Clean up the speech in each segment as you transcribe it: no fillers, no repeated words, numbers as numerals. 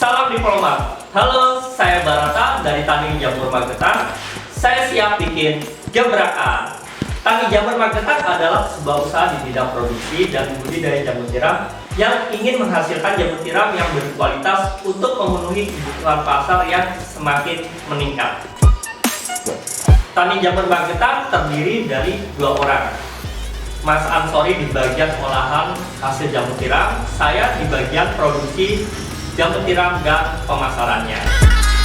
Salam diplomat. Halo, saya Barata dari Tani Jamur Magetan. Saya siap bikin gebrakan. Tani Jamur Magetan adalah sebuah usaha di bidang produksi dan budidaya jamur tiram yang ingin menghasilkan jamur tiram yang berkualitas untuk memenuhi kebutuhan pasar yang semakin meningkat. Tani Jamur Magetan terdiri dari 2 orang. Mas Ansori di bagian olahan hasil jamur tiram, saya di bagian produksi jamur tiram dan pemasarannya.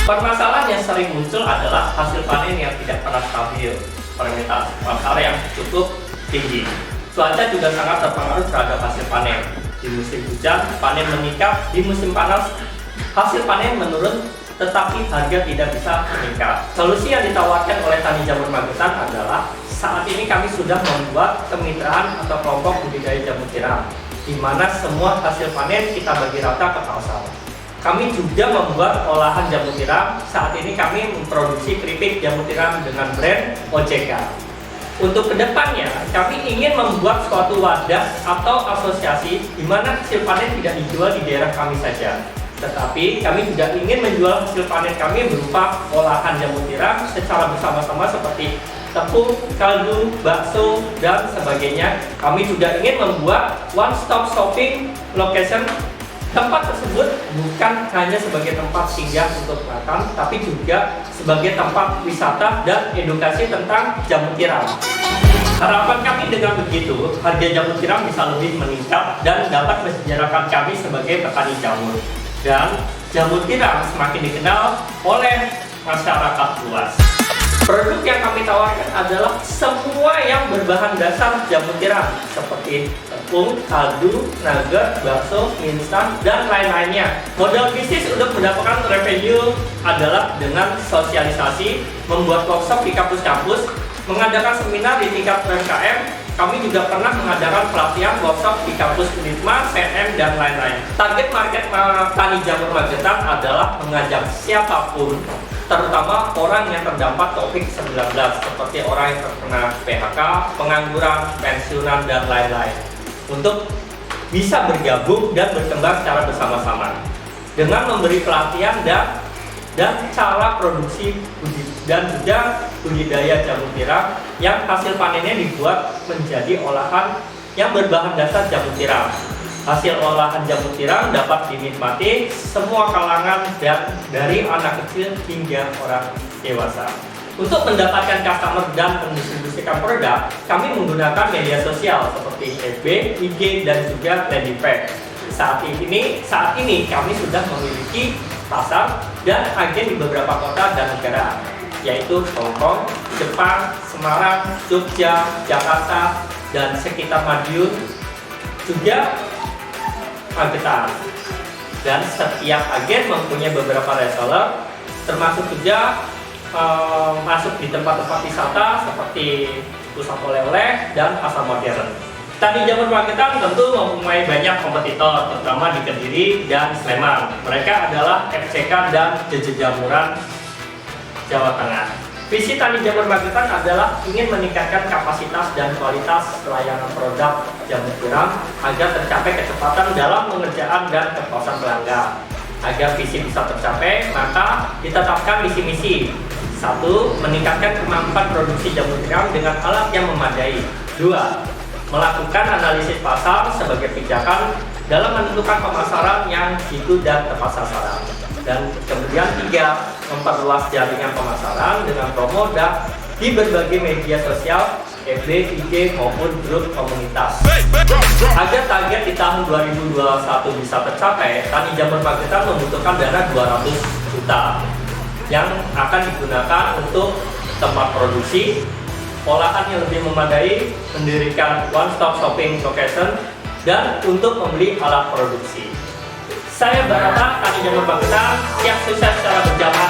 Permasalahan yang sering muncul adalah hasil panen yang tidak pernah stabil, permintaan pasar yang cukup tinggi. Cuaca juga sangat terpengaruh terhadap hasil panen. Di musim hujan, panen meningkat, di musim panas, hasil panen menurun, tetapi harga tidak bisa meningkat. Solusi yang ditawarkan oleh Tani Jamur Magetan adalah saat ini kami sudah membuat kemitraan atau kelompok budidaya jamur tiram, di mana semua hasil panen kita bagi rata ke pasar. Kami juga membuat olahan jamur tiram. Saat ini kami memproduksi keripik jamur tiram dengan brand OJK. Untuk kedepannya, kami ingin membuat suatu wadah atau asosiasi di mana hasil panen tidak dijual di daerah kami saja, tetapi kami juga ingin menjual hasil panen kami berupa olahan jamur tiram secara bersama-sama seperti tepung, kaldu, bakso, dan sebagainya. Kami juga ingin membuat one-stop shopping location. Tempat tersebut bukan hanya sebagai tempat singgah untuk makan, tapi juga sebagai tempat wisata dan edukasi tentang jamur tiram. Harapan kami dengan begitu, harga jamur tiram bisa lebih meningkat dan dapat mensejarahkan kami sebagai petani jamur. Dan jamur tiram semakin dikenal oleh masyarakat luas. Produk yang kami tawarkan adalah semua yang berbahan dasar jamur tiram seperti tepung, kaldu, nugget, bakso, mie instan, dan lain-lainnya. Modal bisnis untuk mendapatkan revenue adalah dengan sosialisasi, membuat workshop di kampus-kampus, mengadakan seminar di tingkat UMKM. Kami juga pernah mengadakan pelatihan workshop di kampus Unisma, CM, dan lain-lain. Target market Tani Jamur Magetan adalah mengajak siapapun, terutama orang yang terdampak COVID-19 seperti orang yang terkena PHK, pengangguran, pensiunan, dan lain-lain, untuk bisa bergabung dan berkembang secara bersama-sama dengan memberi pelatihan dan cara produksi dan juga budidaya jamur tiram yang hasil panennya dibuat menjadi olahan yang berbahan dasar jamur tiram. Hasil olahan jamur tiram dapat dinikmati semua kalangan dan dari anak kecil hingga orang dewasa. Untuk mendapatkan customer dan mendistribusikan produk, kami menggunakan media sosial seperti FB, IG, dan juga landing page. Saat ini kami sudah memiliki pasar dan agen di beberapa kota dan negara, yaitu Hongkong, Jepang, Semarang, Jogja, Jakarta, dan sekitar Madiun, juga Magetan. Dan setiap agen mempunyai beberapa reseller, termasuk juga masuk di tempat-tempat wisata seperti pusat oleh-oleh dan pasar modern. Tani Jamur Magetan tentu mempunyai banyak kompetitor, terutama di Kediri dan Sleman. Mereka adalah FCK dan Jejejamuran Jawa Tengah. Visi Tani Jamur Magetan adalah ingin meningkatkan kapasitas dan kualitas pelayanan produk jamur tiram agar tercapai kecepatan dalam pengerjaan dan kepuasan pelanggan. Agar visi bisa tercapai, maka ditetapkan misi-misi. 1. Meningkatkan kemampuan produksi jamur tiram dengan alat yang memadai. 2. Melakukan analisis pasar sebagai pijakan dalam menentukan pemasaran yang jitu dan tepat sasaran. Dan kemudian 3. Memperluas jaringan pemasaran dengan promo di berbagai media sosial, FB, IG, maupun grup komunitas. Agar target di tahun 2021 bisa tercapai, Tani Jamur Magetan membutuhkan dana 200 juta yang akan digunakan untuk tempat produksi, olahan yang lebih memadai, mendirikan one-stop shopping location, dan untuk membeli alat produksi. Saya Barata, Tani Jamur Magetan, siap sukses secara berjamaah.